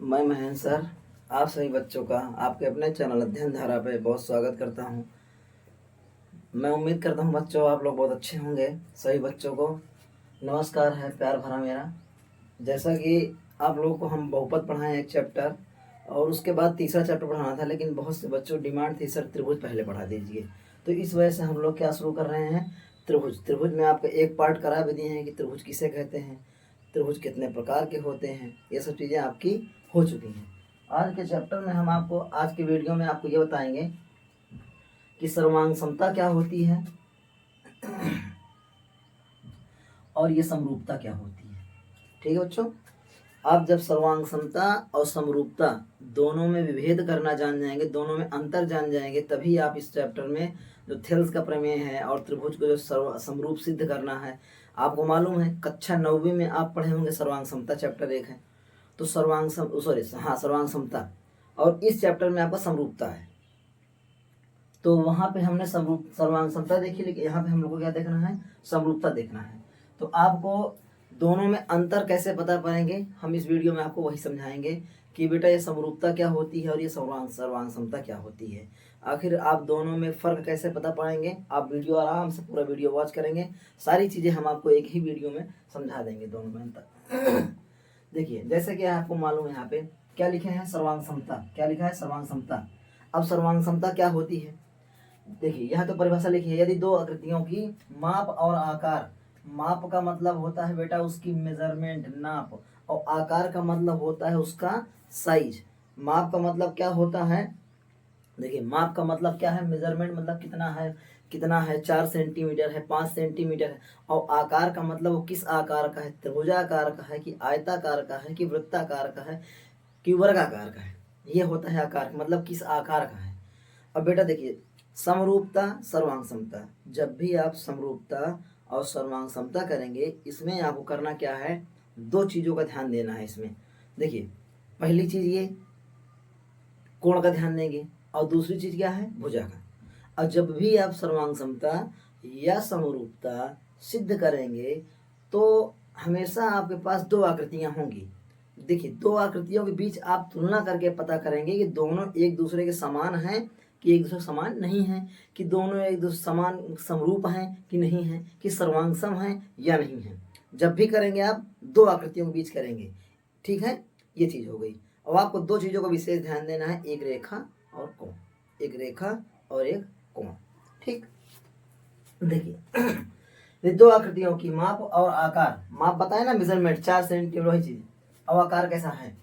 मैं महेंद्र सर आप सभी बच्चों का आपके अपने चैनल अध्ययन धारा पे बहुत स्वागत करता हूं। मैं उम्मीद करता हूं बच्चों आप लोग बहुत अच्छे होंगे। सभी बच्चों को नमस्कार है, प्यार भरा मेरा। जैसा कि आप लोगों को हम बहुपद पढ़ाएं एक चैप्टर और उसके बाद तीसरा चैप्टर पढ़ाना था, लेकिन बहुत से बच्चों डिमांड थी सर त्रिभुज पहले पढ़ा दीजिए। तो इस वजह से हम लोग क्या शुरू कर रहे हैं, त्रिभुज में आपको एक पार्ट करा भी दिए हैं कि त्रिभुज किसे कहते हैं, त्रिभुज कितने प्रकार के होते हैं, ये सब चीज़ें आपकी हो चुकी हैं। आज के चैप्टर में हम आपको आज की वीडियो में आपको ये बताएंगे कि सर्वांग समता क्या होती है और ये समरूपता क्या होती है। ठीक है बच्चों, आप जब सर्वांग समता और समरूपता दोनों में विभेद करना जान जाएंगे, दोनों में अंतर जान जाएंगे, तभी आप इस चैप्टर में जो थेल्स का प्रमेय है और त्रिभुज को जो समरूप सिद्ध करना है। आपको मालूम है कक्षा 9वीं में आप पढ़े होंगे सर्वांग समता चैप्टर 1 है, तो सर्वांग समता, और इस चैप्टर में आपका समरूपता है। तो वहाँ पे हमने सर्वांग समता देखी, लेकिन यहाँ पे हम लोग को क्या देखना है, समरूपता देखना है। तो आपको दोनों में अंतर कैसे पता पाएंगे, हम इस वीडियो में आपको वही समझाएंगे कि बेटा ये समरूपता क्या होती है और ये सर्वांग समता क्या होती है। आखिर आप दोनों में फ़र्क कैसे पता पाएंगे, आप वीडियो आराम से पूरा वीडियो वॉच करेंगे, सारी चीज़ें हम आपको एक ही वीडियो में समझा देंगे दोनों में अंतर। देखिए जैसे कि आपको मालूम है यहाँ पे क्या लिखे हैं, सर्वांग समता। क्या लिखा है, सर्वांग समता। अब सर्वांग समता क्या होती है, देखिए यहाँ तो परिभाषा लिखी है, यदि दो आकृतियों की माप और आकार, माप का मतलब होता है बेटा उसकी मेजरमेंट, नाप, और आकार का मतलब होता है उसका साइज। माप का मतलब क्या होता है, देखिए माप का मतलब क्या है, मेजरमेंट मतलब कितना है 4 सेंटीमीटर है, 5 सेंटीमीटर है, और आकार का मतलब वो किस आकार का है, त्रिभुजाकार का है कि आयताकार का है कि वृत्ताकार का है कि वर्गाकार का है, ये होता है आकार, मतलब किस आकार का है। अब बेटा देखिए समरूपता सर्वांग समता, जब भी आप समरूपता और सर्वांग समता करेंगे, इसमें आपको करना क्या है, दो चीज़ों का ध्यान देना है इसमें। देखिए पहली चीज़ ये कोण का ध्यान देंगे, और दूसरी चीज़ क्या है, भुजा का। और जब भी आप सर्वांग समता या समरूपता सिद्ध करेंगे तो हमेशा आपके पास दो आकृतियां होंगी। देखिए दो आकृतियों के बीच आप तुलना करके पता करेंगे कि दोनों एक दूसरे के समान हैं कि एक दूसरे के समान नहीं हैं, कि दोनों एक दूसरे समान समरूप हैं कि नहीं हैं, कि सर्वांग सम हैं या नहीं हैं। जब भी करेंगे आप दो आकृतियों के बीच करेंगे, ठीक है, ये चीज़ हो गई। अब आपको दो चीज़ों का विशेष ध्यान देना है, एक रेखा और कोण, एक रेखा और एक कोण। ठीक, देखिए ये दो आकृतियों की माप और आकार, माप बताए ना मेजरमेंट 4 सेंटीमीटर, वही चीज। अब आकार कैसा है,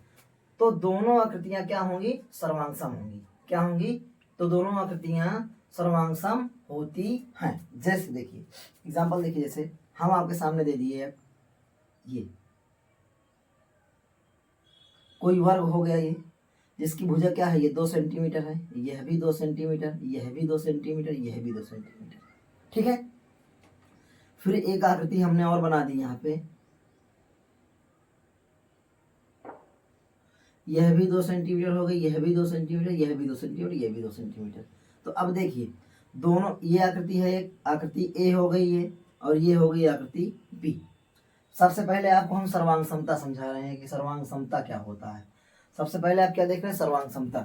तो दोनों आकृतियां क्या होंगी, सर्वांग सम होंगी। क्या होंगी, तो दोनों आकृतियां सर्वांग सम होती हैं। जैसे देखिए एग्जांपल देखिए, जैसे हम आपके सामने दे दिए ये कोई वर्ग हो गया, ये जिसकी भुजा क्या है, ये 2 सेंटीमीटर है, यह भी 2 सेंटीमीटर, यह भी 2 सेंटीमीटर, यह भी 2 सेंटीमीटर। ठीक है, फिर एक आकृति हमने और बना दी यहाँ पे, यह भी 2 सेंटीमीटर हो गई, यह भी 2 सेंटीमीटर, यह भी 2 सेंटीमीटर, यह भी 2 सेंटीमीटर। तो अब देखिए दोनों, ये आकृति है, एक आकृति ए हो गई ये, और ये हो गई आकृति बी। सबसे पहले आपको हम सर्वांग समता समझा रहे हैं कि सर्वांग समता क्या होता है। सबसे पहले आप क्या देख रहे हैं, सर्वांग समता।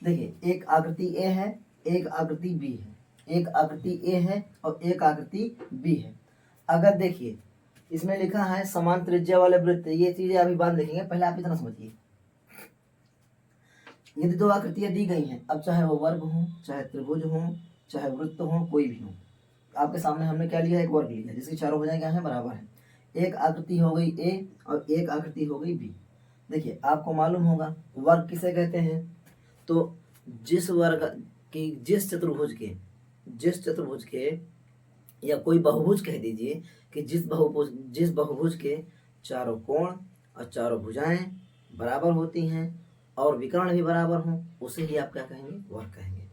देखिए एक आकृति ए है, एक आकृति बी है, एक आकृति ए है और एक आकृति बी है। अगर देखिए इसमें लिखा है समान त्रिज्या वाले वृत्त, ये चीजें अभी बाद देखेंगे, पहले आप इतना समझिए। यदि दो आकृतियां दी गई हैं, अब चाहे वो वर्ग हो, चाहे त्रिभुज हो, चाहे वृत्त हो, कोई भी हो, आपके सामने हमने क्या लिया, एक वर्ग लिया जिसकी चारों भुजाएं क्या है, बराबर है। एक आकृति हो गई ए और एक आकृति हो गई बी। देखिए आपको मालूम होगा वर्ग किसे कहते हैं, तो जिस वर्ग की जिस चतुर्भुज के या कोई बहुभुज कह दीजिए कि जिस बहुभुज के चारों कोण और चारों भुजाएं बराबर होती हैं और विकर्ण भी बराबर हों, उसे ही आप क्या कहेंगे, वर्ग कहेंगे।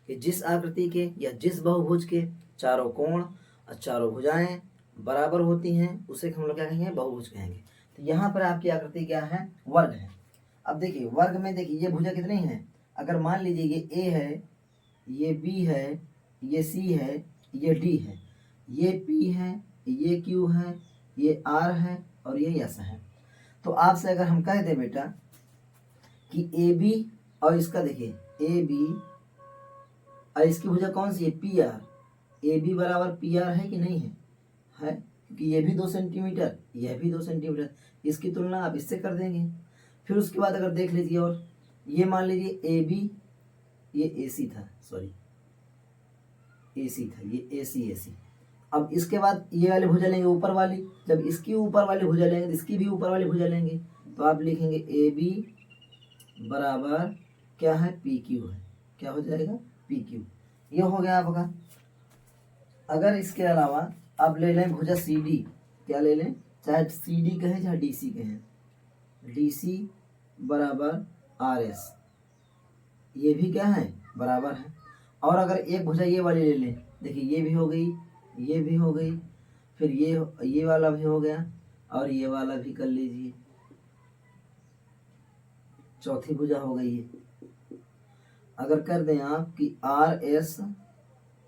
कि जिस आकृति के या जिस बहुभुज के चारों कोण और चारों भुजाएं बराबर होती हैं, उसे हम लोग क्या कहेंगे, बहुभुज कहेंगे। तो यहाँ पर आपकी आकृति क्या है, वर्ग है। अब देखिए वर्ग में देखिए ये भुजा कितनी है, अगर मान लीजिए ये ए है, ये बी है, ये सी है, ये डी है, ये पी है, ये क्यू है, ये आर है और ये एस है। तो आपसे अगर हम कह दें बेटा कि ए बी और इसका देखिए ए बी और इसकी भुजा कौन सी है, पी आर। ए बी बराबर पी आर है कि नहीं है क्योंकि ये भी 2 सेंटीमीटर, यह भी 2 सेंटीमीटर, इसकी तुलना आप इससे कर देंगे। फिर उसके बाद अगर देख लीजिए, और ये मान लीजिए ए बी, ये ए सी था, सॉरी ए सी था, ये ए सी, ए सी। अब इसके बाद ये वाली भुजा लेंगे ऊपर वाली, जब इसकी ऊपर वाली भुजा लेंगे तो इसकी भी ऊपर वाली भुजा लेंगे, तो आप लिखेंगे ए बी बराबर क्या है, पी क्यू है। क्या हो जाएगा, पी क्यू। ये हो गया आपका। अगर इसके अलावा आप ले लें भुजा सी डी, क्या ले लें, चाहे सी डी कहें चाहे डी सी कहें, डी सी बराबर आर एस, ये भी क्या है, बराबर है। और अगर एक भुजा ये वाली ले लें, देखिए ये भी हो गई, ये भी हो गई, फिर ये वाला भी हो गया, और ये वाला भी कर लीजिए, चौथी भुजा हो गई है। अगर कर दें आप कि आर एस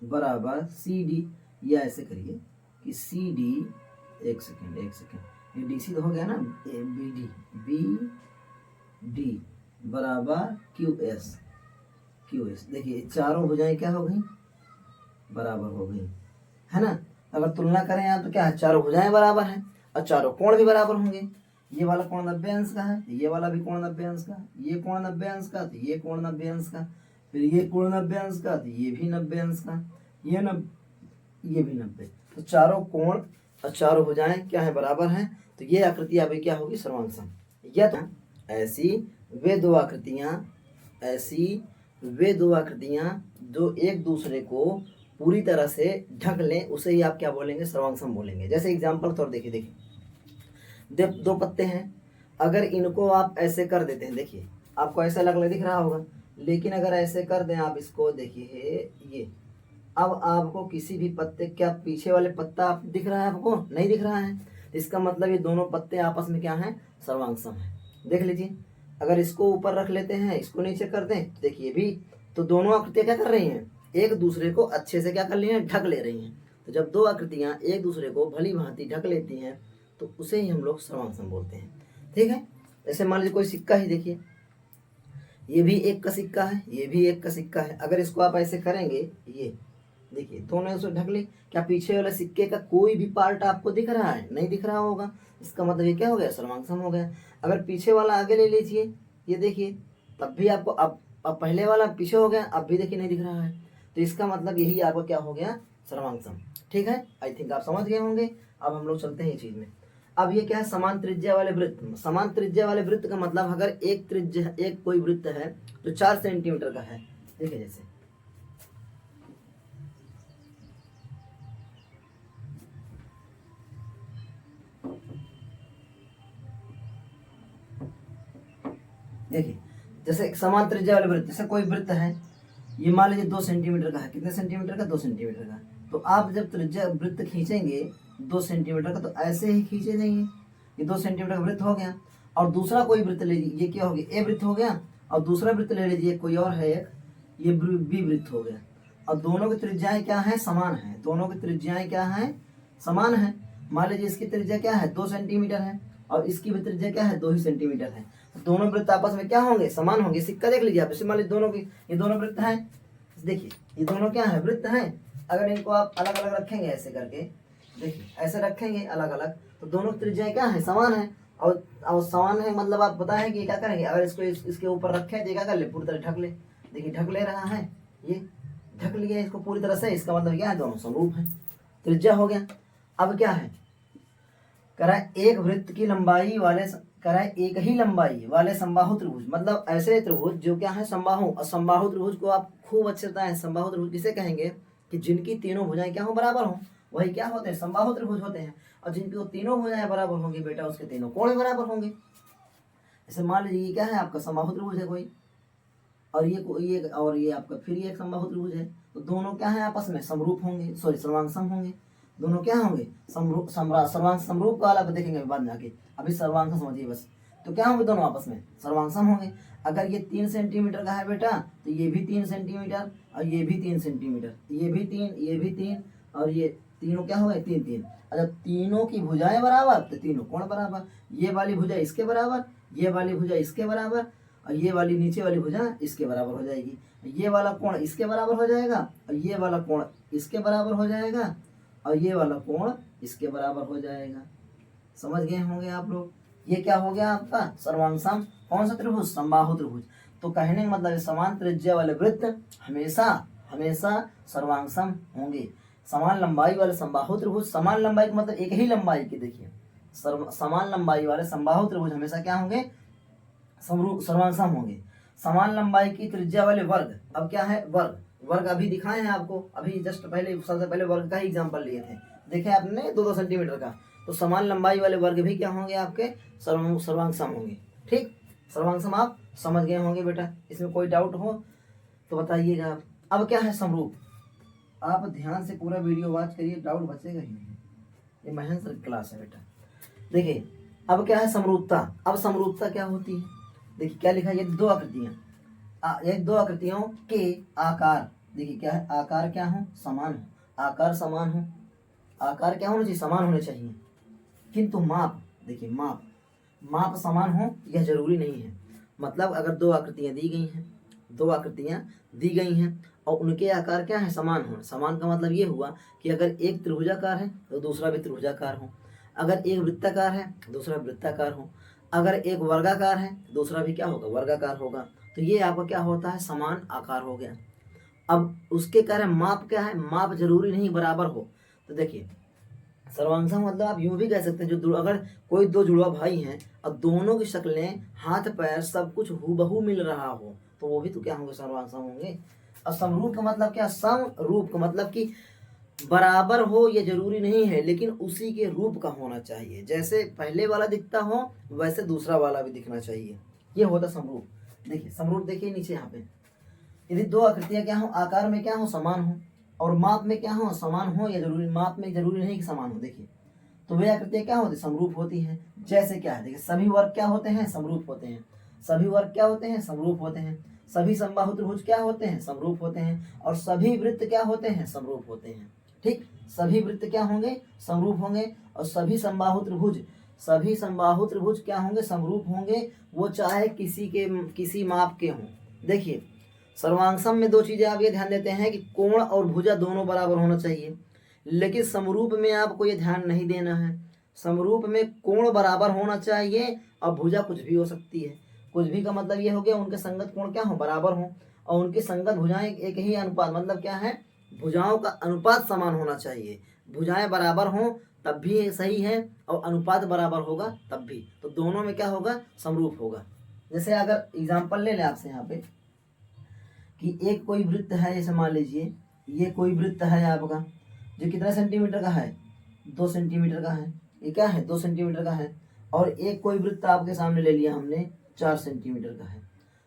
बराबर सी डी, या ऐसे करिए कि सी डी, एक सेकेंड, ये डी सी तो हो गया ना, बी डी बराबर क्यू एस, देखिए चारों भुजाएं क्या हो गई, बराबर हो गई, है ना। अगर तुलना करें आप तो क्या है, चारों भुजाएं बराबर हैं और चारों कोण भी बराबर होंगे। ये वाला कोण 90 अंश का है, ये वाला भी कोण 90 अंश का, ये कोण 90 अंश का, तो ये कोण 90 अंश का, फिर ये कोण 90 अंश का, तो ये भी 90 अंश का, ये भी 90। तो चारों कोण और चारों भुजाएं क्या है, बराबर हैं। तो ये आकृति अभी क्या होगी, सर्वांगसम। या तो ऐसी वे दो आकृतियां जो एक दूसरे को पूरी तरह से ढक लें, उसे ही आप क्या बोलेंगे, सर्वांगसम बोलेंगे। जैसे एग्जाम्पल तौर देखिए दो पत्ते हैं, अगर इनको आप ऐसे कर देते हैं, देखिए आपको ऐसा लगने दिख रहा होगा, लेकिन अगर ऐसे कर दें आप इसको, देखिए ये, अब आपको किसी भी पत्ते, क्या पीछे वाले पत्ता आप दिख रहा है, आपको नहीं दिख रहा है, इसका मतलब ये दोनों पत्ते आपस में क्या हैं, सर्वांगसम है। देख लीजिए, अगर इसको ऊपर रख लेते हैं, इसको नीचे कर दें, तो देखिए भी, तो दोनों आकृतियां क्या कर रही हैं, एक दूसरे को अच्छे से क्या कर रही हैं, ढक ले रही हैं। तो जब दो आकृतियां एक दूसरे को भली भांति ढक लेती हैं तो उसे ही हम लोग सर्वांगसम बोलते हैं। ठीक है। जैसे मान लीजिए कोई सिक्का ही देखिए, ये भी एक का सिक्का है, ये भी एक का सिक्का है, अगर इसको आप ऐसे करेंगे, ये देखिए दोनों उसे ढक ली, क्या पीछे वाले सिक्के का कोई भी पार्ट आपको दिख रहा है, नहीं दिख रहा होगा, इसका मतलब ये क्या हो गया, सर्वांगसम हो गया। अगर पीछे वाला आगे ले लीजिए, ये देखिए, तब भी आपको अब पहले वाला पीछे हो गया, अब भी देखिए नहीं दिख रहा है, तो इसका मतलब यही आपको क्या हो गया, सर्वांगसम। ठीक है, आई थिंक आप समझ गए होंगे। अब हम लोग चलते हैं ये चीज में। अब ये क्या है, समान त्रिज्या वाले वृत्त। समान त्रिज्या वाले वृत्त का मतलब, अगर एक कोई वृत्त है जो 4 सेंटीमीटर का है, देखिए जैसे देखिए, जैसे एक समान त्रिज्या वाले वृत्त, जैसे कोई वृत्त है, ये मान लीजिए 2 सेंटीमीटर का है, कितने सेंटीमीटर का, 2 सेंटीमीटर का। तो आप जब त्रिज्या वृत्त खींचेंगे 2 सेंटीमीटर का, तो ऐसे ही खींचे जाएंगे, ये 2 सेंटीमीटर का वृत्त हो गया। और दूसरा कोई वृत्त ले लीजिए, ये क्या हो गया, ए वृत्त हो गया, और दूसरा वृत्त ले लीजिए कोई और है एक, ये बी वृत्त हो गया, और दोनों की त्रिज्याएं क्या है, समान है, दोनों की त्रिज्याएं क्या है, समान है। मान लीजिए इसकी त्रिज्या क्या है, 2 सेंटीमीटर है, और इसकी भी त्रिज्या क्या है, 2 ही सेंटीमीटर है। तो दोनों वृत्त आपस में क्या होंगे, समान होंगे। सिक्का देख लीजिए आप, मान लीजिए दोनों की, ये दोनों वृत्त हैं, देखिए ये दोनों क्या है, वृत्त हैं। अगर इनको आप अलग अलग रखेंगे ऐसे करके, देखिए ऐसे रखेंगे अलग अलग, तो दोनों त्रिज्याएं क्या है, समान है। और समान है मतलब आप बताएं कि क्या करेंगे, अगर इसको इसके ऊपर रखें तो क्या कर ले, पूरी तरह ढक ले, देखिए ढक ले रहा है, ये ढक लिया इसको पूरी तरह से, इसका मतलब क्या है, दोनों समरूप है, त्रिज्या हो गया। अब क्या है, कराए एक वृत्त की लंबाई वाले, कराए एक ही लंबाई वाले समबाहु त्रिभुज, मतलब ऐसे त्रिभुज जो क्या है, समबाहु। और समबाहु त्रिभुज को आप खूब अच्छे से, समबाहु त्रिभुज किसे कहेंगे, कि जिनकी तीनों भुजाएं क्या हो, बराबर हो, वही क्या होते हैं, समबाहु त्रिभुज होते हैं। और जिनकी तीनों भुजाएं बराबर होंगी बेटा, उसके तीनों कोण बराबर होंगे। जैसे मान लीजिए ये क्या है, आपका समबाहु त्रिभुज है कोई, और ये आपका फिर ये एक समबाहु त्रिभुज है, तो दोनों क्या है, आपस में समरूप होंगे, सॉरी सर्वांगसम होंगे। दोनों क्या होंगे, सर्वांग समरूप वाला देखेंगे बाद में आके, अभी सर्वांग समझिए बस। तो क्या होंगे, दोनों आपस में सर्वांगसम होंगे। अगर ये 3 सेंटीमीटर का है बेटा, तो ये भी 3 सेंटीमीटर, और ये भी 3 सेंटीमीटर, ये भी 3, ये भी 3, और ये तीनों क्या हो गए, 3 3। अच्छा, तीनों की भुजाएं बराबर, तो तीनों कोण बराबर, ये वाली भुजा इसके बराबर, ये वाली भुजा इसके बराबर, और ये वाली नीचे वाली भुजा इसके बराबर हो जाएगी, ये वाला कोण इसके बराबर हो जाएगा, और ये वाला कोण इसके बराबर हो जाएगा, और ये वाला कोण इसके बराबर हो जाएगा। समझ गए होंगे आप लोग। ये क्या हो गया आपका सर्वांग कौन सा त्रिभुज, समबाहु त्रिभुज। तो कहने का मतलब समान त्रिज्या वाले वृत्त हमेशा हमेशा सर्वांग होंगे। समान लंबाई वाले समबाहु त्रिभुज, समान लंबाई का मतलब एक ही लंबाई के, देखिए समान लंबाई वाले समबाहु त्रिभुज हमेशा क्या होंगे, सर्वांग होंगे। समान लंबाई की त्रिज्या वाले वर्ग, अब क्या है वर्ग, वर्ग अभी दिखाए हैं आपको, अभी जस्ट पहले सबसे पहले वर्ग का ही एग्जांपल लिए थे, देखे आपने 2-2 सेंटीमीटर का। तो समान लंबाई वाले वर्ग भी क्या होंगे आपके सर्वांग होंगे। ठीक, सर्वांग आप समझ गए होंगे बेटा, इसमें कोई डाउट हो तो बताइएगा। अब क्या है समरूप, आप ध्यान से पूरा वीडियो वॉच करिए, डाउट बचेगा ही नहीं, ये महेंद्र सर क्लास है बेटा। देखिए अब क्या है समरूपता, अब समरूपता क्या होती है, देखिए क्या लिखा है, ये दो आकृतियां, ये दो आकृतियों के आकार, देखिए क्या है आकार क्या हो समान हो, आकार समान हो, आकार क्या होना चाहिए समान होने चाहिए, किंतु माप, देखिए माप समान हो यह जरूरी नहीं है। मतलब अगर दो आकृतियां दी गई हैं, दो आकृतियां दी गई हैं और उनके आकार क्या है समान हो, समान का मतलब ये हुआ कि अगर एक त्रिभुजाकार है तो दूसरा भी त्रिभुजाकार हो, अगर एक वृत्ताकार है दूसरा वृत्ताकार हो, अगर एक वर्गाकार है दूसरा भी क्या होगा वर्गाकार होगा। तो ये आपका क्या होता है समान आकार हो गया। अब उसके कारण माप क्या है, माप जरूरी नहीं बराबर हो। तो देखिए सर्वांग मतलब आप यूं भी कह सकते हैं, जो अगर कोई दो जुड़वा भाई हैं और दोनों की शक्लें हाथ पैर सब कुछ हूबहू मिल रहा हो तो वो भी तो क्या होंगे सर्वांग होंगे। और समरूप का मतलब क्या, समरूप का मतलब कि बराबर हो ये जरूरी नहीं है, लेकिन उसी के रूप का होना चाहिए, जैसे पहले वाला दिखता हो वैसे दूसरा वाला भी दिखना चाहिए, ये होता समरूप। देखिए समरूप देखिए नीचे यहाँ पे, यदि दो आकृतियां क्या हो आकार में क्या हो समान हो और माप में क्या हो समान हो, या जरूरी माप में जरूरी नहीं कि समान हो, देखिए तो वे आकृतियां क्या होती समरूप होती हैं। जैसे क्या है देखिए सभी वर्ग क्या होते हैं समरूप होते हैं, सभी वर्ग क्या होते हैं समरूप होते हैं, सभी समबाहु त्रिभुज क्या होते हैं समरूप होते हैं, और सभी वृत्त क्या होते हैं समरूप होते हैं। ठीक, सभी वृत्त क्या होंगे समरूप होंगे, और सभी समबाहु त्रिभुज क्या होंगे समरूप होंगे, वो चाहे किसी माप के हों। देखिए सर्वांगसम में दो चीजें आप ये ध्यान देते हैं कि कोण और भुजा दोनों बराबर होना चाहिए, लेकिन समरूप में आपको ये ध्यान नहीं देना है। समरूप में कोण बराबर होना चाहिए और भुजा कुछ भी हो सकती है। कुछ भी का मतलब ये हो गया उनके संगत कोण क्या हो बराबर हो, और उनकी संगत भुजाएं एक ही अनुपात, मतलब क्या है भुजाओं का अनुपात समान होना चाहिए। भुजाएं बराबर हों तब भी सही है और अनुपात बराबर होगा तब भी, तो दोनों में क्या होगा समरूप होगा। जैसे अगर एग्जाम्पल ले लें आपसे यहाँ पे कि एक कोई वृत्त है, जैसे मान लीजिए ये कोई वृत्त है आपका जो कितना सेंटीमीटर का है 2 सेंटीमीटर का है, ये क्या है 2 सेंटीमीटर का है, और एक कोई वृत्त आपके सामने ले लिया हमने 4 सेंटीमीटर का है।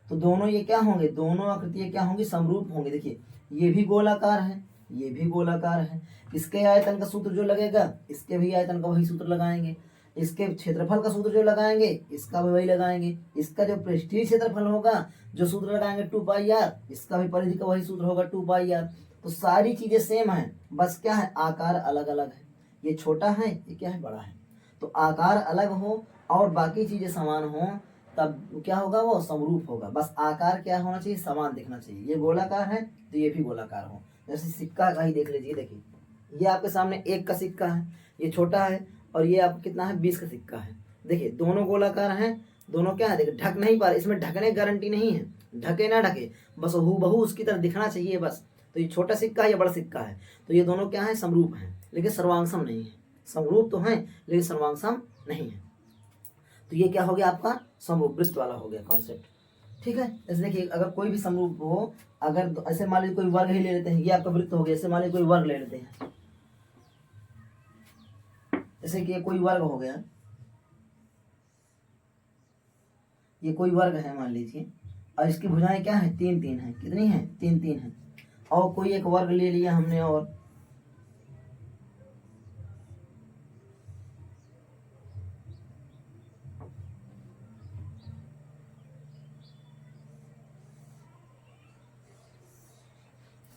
तो दोनों ये क्या होंगे, दोनों आकृतियां क्या होंगी समरूप होंगे। देखिए ये भी गोलाकार है ये भी गोलाकार है, इसके आयतन का सूत्र जो लगेगा इसके भी आयतन का वही सूत्र लगाएंगे, इसके क्षेत्रफल का सूत्र जो लगाएंगे इसका भी वही लगाएंगे, इसका जो पृष्ठीय क्षेत्रफल होगा जो सूत्र लगाएंगे 2πr, इसका भी परिधि का वही सूत्र होगा 2πr। तो सारी चीजें सेम है, बस क्या है आकार अलग अलग है, ये छोटा है ये क्या है बड़ा है। तो आकार अलग हो और बाकी चीजें समान हो तब क्या होगा वो समरूप होगा। बस आकार क्या होना चाहिए समान दिखना चाहिए, ये गोलाकार है तो ये भी गोलाकार हो। जैसे सिक्का का ही देख लीजिए, देखिए ये आपके सामने 1 का सिक्का है, ये छोटा है, और ये आपका कितना है 20 का सिक्का है। देखिए दोनों गोलाकार हैं, दोनों क्या है देखिए ढक नहीं पा रहे, इसमें ढकने की गारंटी नहीं है, ढके ना ढके बस हूबहू उसकी तरह दिखना चाहिए बस। तो ये छोटा सिक्का है ये बड़ा सिक्का है, तो ये दोनों क्या है समरूप हैं लेकिन सर्वांगसम नहीं है। समरूप तो हैं लेकिन सर्वांगसम नहीं है। तो ये क्या हो गया आपका समरूप वृत्त वाला हो गया कॉन्सेप्ट। ठीक है, जैसे देखिए अगर कोई भी समरूप हो, अगर ऐसे मान लीजिए कोई वर्ग ही ले लेते हैं, ये आपका वृत्त हो गया, ऐसे मान लीजिए कोई वर्ग ले लेते हैं, जैसे कि कोई वर्ग हो गया, ये कोई वर्ग है मान लीजिए, और इसकी भुजाएं क्या है 3-3 है, कितनी है 3-3 है। और कोई एक वर्ग ले लिया हमने, और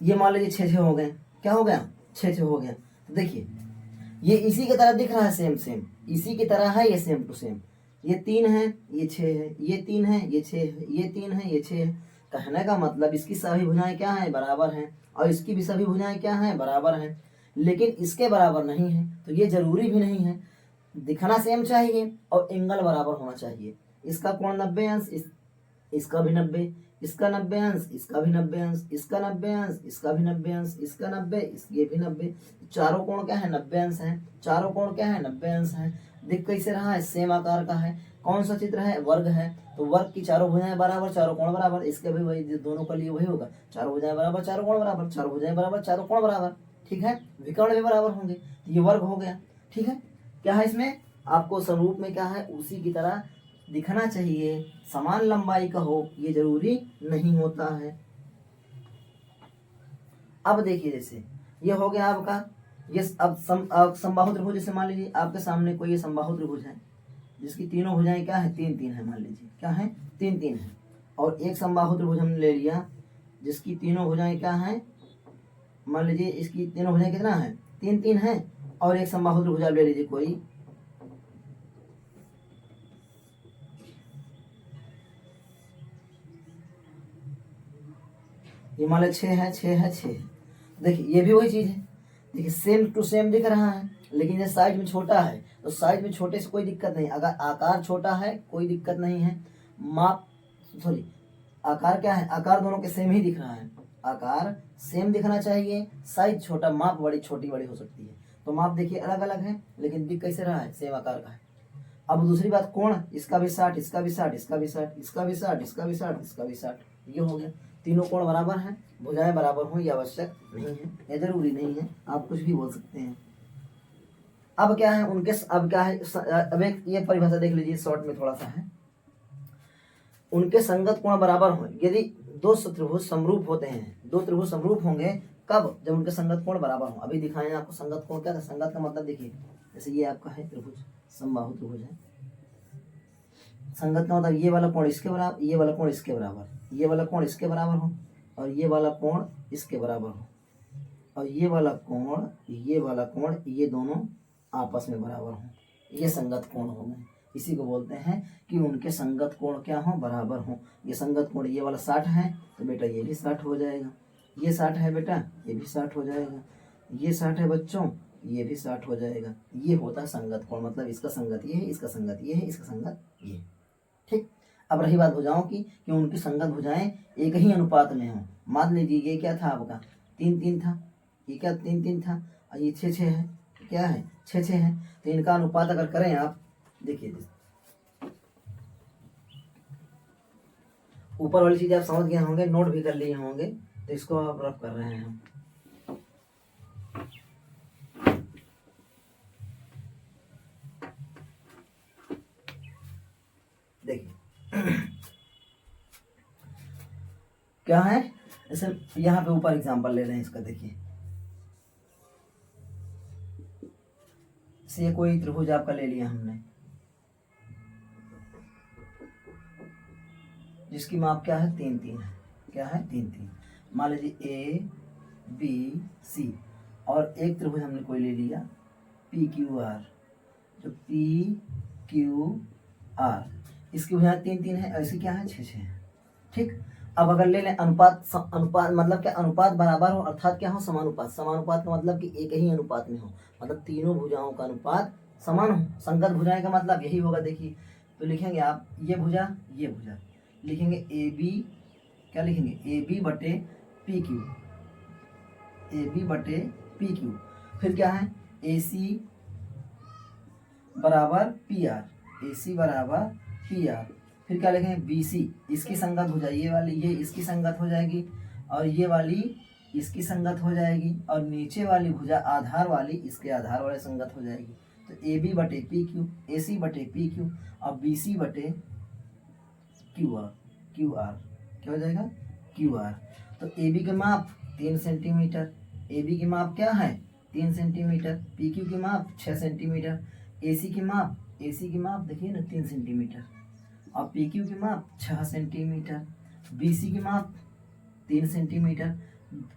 ये मान लीजिए 6-6 हो गए, क्या हो गया 6-6 हो गया। तो देखिए ये इसी की तरह दिख रहा है, सेम इसी की तरह है ये सेम टू सेम, ये 3 है, ये 6 है, ये 3 है, ये 6 है, ये 3 है, ये 6 है। कहने का मतलब इसकी सभी भुजाएं क्या हैं, बराबर हैं, और इसकी भी सभी भुजाएं क्या हैं, बराबर हैं, लेकिन इसके बराबर नहीं है। तो ये जरूरी भी नहीं है, दिखना सेम चाहिए और एंगल बराबर होना चाहिए। इसका कोण 90 अंश, इसका भी 90, इसका 90 अंश, इसका भी 90 अंश, इसका 90 अंश, इसका भी 90 अंश, इसका 90, ये भी 90। चारों कोण क्या है, 90 अंश है। चारों कोण क्या है, 90 अंश है। दिख कैसे रहा है, सेम आकार का है। कौन सा चित्र है, वर्ग है, तो वर्ग की चारों भुजाएं बराबर, चारों कोण बराबर। इसके भी वही, दोनों का लिए वही होगा, चारों भुजाएं बराबर, चारों कोण बराबर, चारों भुजाएं बराबर, चारों कोण बराबर। ठीक है, विकर्ण भी बराबर होंगे, ये वर्ग हो गया। ठीक है, क्या है इसमें, आपको स्वरूप में क्या है, उसी की तरह दिखना चाहिए, समान लंबाई का हो ये जरूरी नहीं होता है। अब देखिए, जैसे ये हो गया आपका, ये अब समबाहु त्रिभुज, जैसे मान लीजिए आपके सामने कोई ये समबाहु त्रिभुज है जिसकी तीनों भुजाएं क्या है, 3 3 है, मान लीजिए क्या है, 3 3 है। और एक समबाहु त्रिभुज हमने ले लिया जिसकी तीनों भुजाएं क्या है, मान लीजिए इसकी तीनों भुजाएं कितना है, 3 3 है। और एक समबाहु त्रिभुज आप ले लीजिए कोई, ये मान लो 6 है, 6 है, 6 है। देखिए ये भी वही चीज है, देखिए सेम टू सेम दिख रहा है, लेकिन ये साइज में छोटा है, तो साइज में छोटे से कोई दिक्कत नहीं। अगर आकार छोटा है कोई दिक्कत नहीं है, माप सॉरी आकार क्या है, आकार दोनों के सेम ही दिख रहा है, आकार सेम दिखना चाहिए, साइज छोटा, माप बड़ी छोटी बड़ी हो सकती है। तो माप देखिए अलग अलग है, लेकिन दिख कैसे रहा है, सेम आकार का है। अब दूसरी बात, कोण, इसका भी 60, इसका भी 60, इसका भी 60, इसका भी 60, इसका भी 60, इसका भी 60, ये हो गया। तीनों कोण बराबर हैं, भुजाएं बराबर हो ये आवश्यक नहीं है, ये जरूरी नहीं है, आप कुछ भी बोल सकते हैं। अब क्या है उनके, अब क्या है, अब एक ये परिभाषा देख लीजिए, शॉर्ट में थोड़ा सा है। उनके संगत कोण बराबर हो, यदि दो त्रिभुज समरूप होते हैं, दो त्रिभुज समरूप होंगे कब, जब उनके संगत कोण बराबर हो। अभी दिखाएं आपको संगत कोण क्या था, संगत का मतलब देखिए, जैसे ये आपका है त्रिभुज, समबाहु त्रिभुज है, संगत का मतलब ये वाला कोण इसके बराबर, ये वाला कोण इसके बराबर, ये वाला कोण इसके बराबर हो, और ये वाला कोण इसके बराबर हो, और ये वाला कोण, ये वाला कोण, ये दोनों आपस में बराबर हो, ये संगत कोण हो गए। इसी को बोलते हैं कि उनके संगत कोण क्या हो, बराबर हो। ये संगत कोण, ये वाला 60 है तो बेटा ये भी 60 हो जाएगा, ये 60 है बेटा ये भी 60 हो जाएगा, ये 60 है बच्चों ये भी 60 हो जाएगा। ये होता है संगत कोण, मतलब इसका संगत ये है, इसका संगत ये है, इसका संगत ये। ठीक, अब रही बात भुजाओं की कि उनकी संगत भुजाएं एक ही अनुपात में हो। मान लीजिए ये क्या था आपका, 3 3 था, ये क्या 3 3 था, और ये 6 6 है, क्या है 6 6 है। तो इनका अनुपात अगर करें आप, देखिए ऊपर वाली चीज आप समझ गए होंगे, नोट भी कर लिए होंगे, तो इसको आप रफ कर रहे हैं हम। देखिए क्या है, जैसे यहाँ पे ऊपर एग्जांपल ले रहे हैं इसका, देखिए से कोई त्रिभुज आपका ले लिया हमने, जिसकी माप क्या है 3 3 है, क्या है 3 3। मान लीजिए ए बी सी, और एक त्रिभुज हमने कोई ले लिया पी क्यू आर, जो पी क्यू आर, इसकी भुजाएं 3 3 है, ऐसी क्या है 6 6 है। ठीक, अब अगर ले लें अनुपात, अनुपात मतलब क्या, अनुपात बराबर हो, अर्थात क्या हो, समानुपात। समानुपात का मतलब कि एक ही अनुपात में हो, मतलब तीनों भुजाओं का अनुपात समान हो। संगत भुजाएं का मतलब यही होगा। देखिए तो लिखेंगे आप, ये भुजा ये भुजा, लिखेंगे ए बी, क्या लिखेंगे ए बी बटे पी क्यू, ए बी बटे पी क्यू। फिर क्या है ए सी बराबर पी आर, ए सी बराबर पी आर। फिर क्या लिखेंगे बी सी, इसकी संगत हो जाएगी, ये वाली ये इसकी संगत हो जाएगी, और ये वाली इसकी संगत हो जाएगी, और नीचे वाली भुजा आधार वाली इसके आधार वाले संगत हो जाएगी। तो ए बी बटे पी क्यू, ए सी बटे पी क्यू, और बी सी बटे क्यू आर, क्यू आर क्या हो जाएगा क्यू आर। तो ए बी के माप 3 सेंटीमीटर, ए बी की माप क्या है 3 सेंटीमीटर, पी क्यू की माप 6 सेंटीमीटर, ए सी की माप, ए सी की माप देखिए ना 3 सेंटीमीटर, और पी क्यू की माप 6 सेंटीमीटर, बी सी की माप 3 सेंटीमीटर,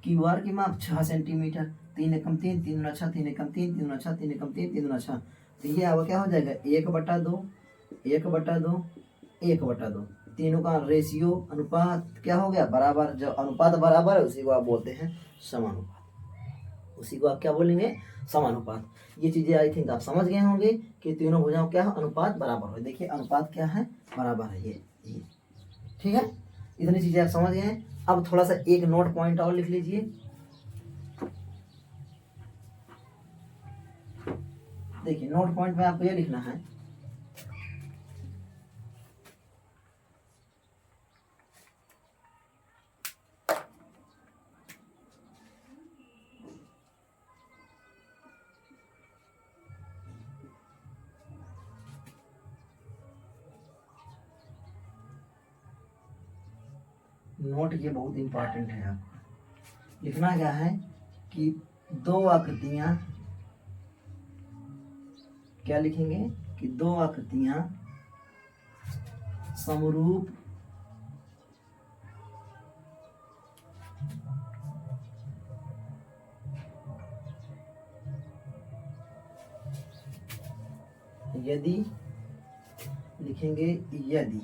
क्यू आर की माप 6 सेंटीमीटर। 3 एकम 3, 3 दूना 6, 3 एकम 3, 3 दूना 6, 3 एकम 3, 3 दूना 6। तो ये अब क्या हो जाएगा 1/2 1/2, 1/2, तीनों का रेशियो अनुपात क्या हो गया, बराबर। जब अनुपात बराबर है उसी को आप बोलते हैं समानुपात, उसी को आप क्या बोलेंगे, समानुपात। ये चीजें आई थिंक आप समझ गए होंगे कि तीनों भुजाओं क्या है, अनुपात बराबर हो। देखिए अनुपात क्या है, बराबर है ये। ठीक है, इतनी चीजें आप समझ गए हैं। अब थोड़ा सा एक नोट पॉइंट और लिख लीजिए। देखिए नोट पॉइंट में आपको ये लिखना है, नोट ये बहुत इंपॉर्टेंट है। आपको लिखना क्या है कि दो आकृतियां, क्या लिखेंगे कि दो आकृतियां समरूप यदि, लिखेंगे यदि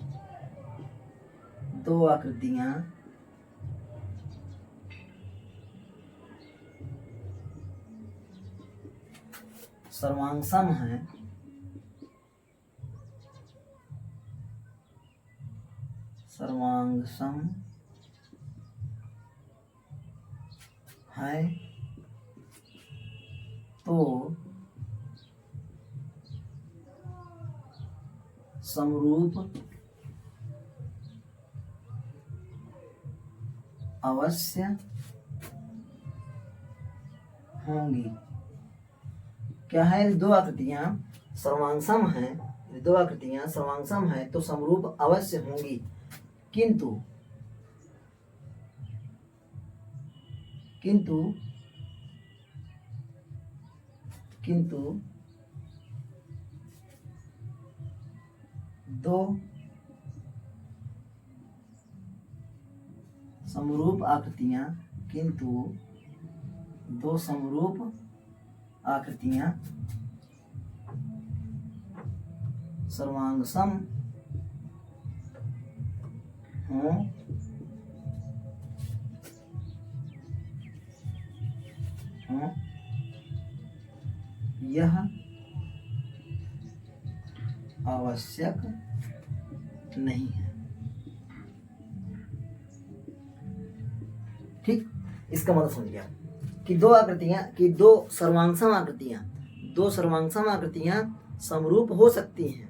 दो आकृतियां सर्वांगसम हैं, सर्वांगसम है तो समरूप अवश्य होंगी। क्या है, दो आकृतियां सर्वांगसम हैं, दो आकृतियां सर्वांगसम हैं तो समरूप अवश्य होंगी, किंतु किंतु किंतु दो समरूप आकृतियां, किंतु दो समरूप आकृतियां सर्वांगसम हों यह आवश्यक नहीं है। ठीक, इसका मतलब समझ गया कि दो आकृतियां, कि दो सर्वांगसम आकृतियां समरूप हो सकती हैं,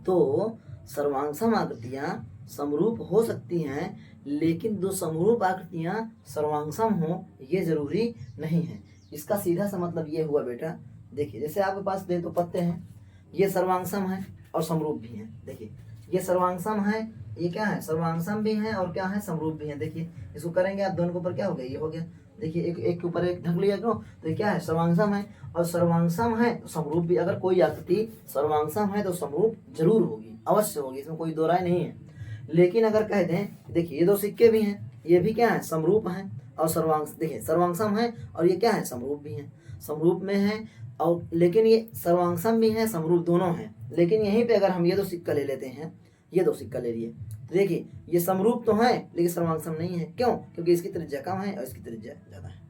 दो सर्वांगसम आकृतियां समरूप हो सकती हैं, लेकिन दो समरूप आकृतियां सर्वांगसम हो ये जरूरी नहीं है। इसका सीधा सा मतलब ये हुआ बेटा, देखिए जैसे आपके पास दो पत्ते हैं, ये सर्वांगसम है और समरूप भी हैं। देखिए ये सर्वांगसम है, ये क्या है, सर्वांगसम भी है और क्या है, समरूप भी है। देखिए इसको करेंगे आप, दोनों के ऊपर क्या हो गया, ये हो गया। देखिए एक के ऊपर एक ढक लिया क्यों, तो ये क्या है, सर्वांगसम है, और सर्वांगसम है तो समरूप भी। अगर कोई आकृति सर्वांगसम है तो समरूप जरूर होगी, अवश्य होगी, इसमें कोई दो राय नहीं है। लेकिन अगर कह दें, देखिए ये दो सिक्के भी हैं, ये भी क्या है, समरूप हैं और देखिए सर्वांगसम है और ये क्या है, समरूप भी है, समरूप में है। और लेकिन ये सर्वांगसम भी है, समरूप दोनों हैं। लेकिन यहीं पे अगर हम ये दो सिक्का ले लेते हैं, ये दो सिक्का ले लिए, तो देखिए ये समरूप तो है लेकिन सर्वांगसम नहीं है। क्यों, क्योंकि इसकी त्रिज्या कम है और इसकी त्रिज्या ज़्यादा है।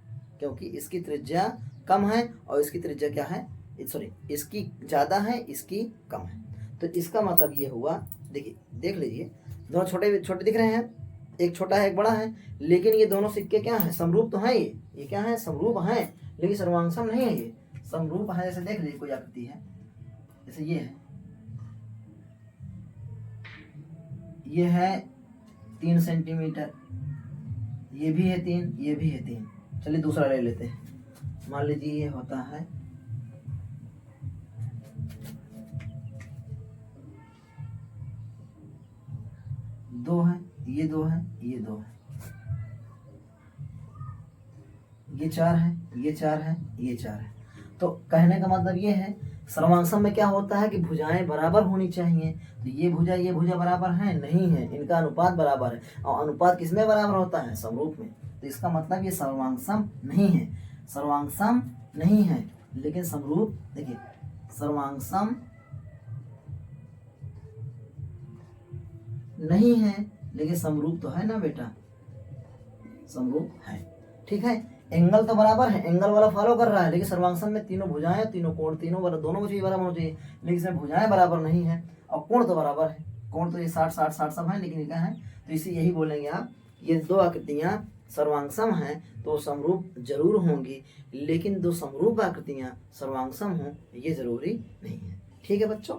क्योंकि इसकी त्रिज्या कम है और इसकी त्रिज्या क्या है, सॉरी इसकी ज़्यादा है, इसकी कम है। तो इसका मतलब ये हुआ, देखिए देख लीजिए दोनों छोटे छोटे दिख रहे हैं, एक छोटा है एक बड़ा है, लेकिन ये दोनों सिक्के क्या है, समरूप तो हैं। ये क्या है, समरूप हैं, लेकिन सर्वांगसम नहीं है। ये समरूप है। जैसे देख लीजिए कोई आकृति है, जैसे ये है 3 सेंटीमीटर, ये भी है 3, ये भी है 3। चलिए दूसरा ले लेते हैं, मान लीजिए ये होता है 2 है, ये 2 है, ये 2 है, ये 4 है, ये 4 है, ये 4 है। तो कहने का मतलब ये है, सर्वांगसम में क्या होता है कि भुजाएं बराबर होनी चाहिए। तो ये भुजा बराबर है नहीं है, इनका अनुपात बराबर है। और अनुपात किसमें बराबर होता है, समरूप में। तो इसका मतलब ये सर्वांगसम नहीं है, सर्वांगसम नहीं है लेकिन समरूप। देखिए सर्वांगसम नहीं है, लेकिन समरूप तो है ना बेटा, समरूप है। ठीक है, एंगल तो बराबर है, एंगल वाला फॉलो कर रहा है, लेकिन सर्वांगसम में तीनों भुजाएं, तीनों कोण, तीनों दोनों चीज बराबर होनी चाहिए, लेकिन इसमें भुजाएं बराबर नहीं है और कोण तो बराबर है। कोण तो ये 60-60-60 सब है, लेकिन ये क्या है, तो इसी यही बोलेंगे आप, ये दो आकृतियां सर्वांगसम हैं तो समरूप जरूर होंगी, लेकिन दो समरूप आकृतियां सर्वांगसम हों ये जरूरी नहीं है। ठीक है बच्चों।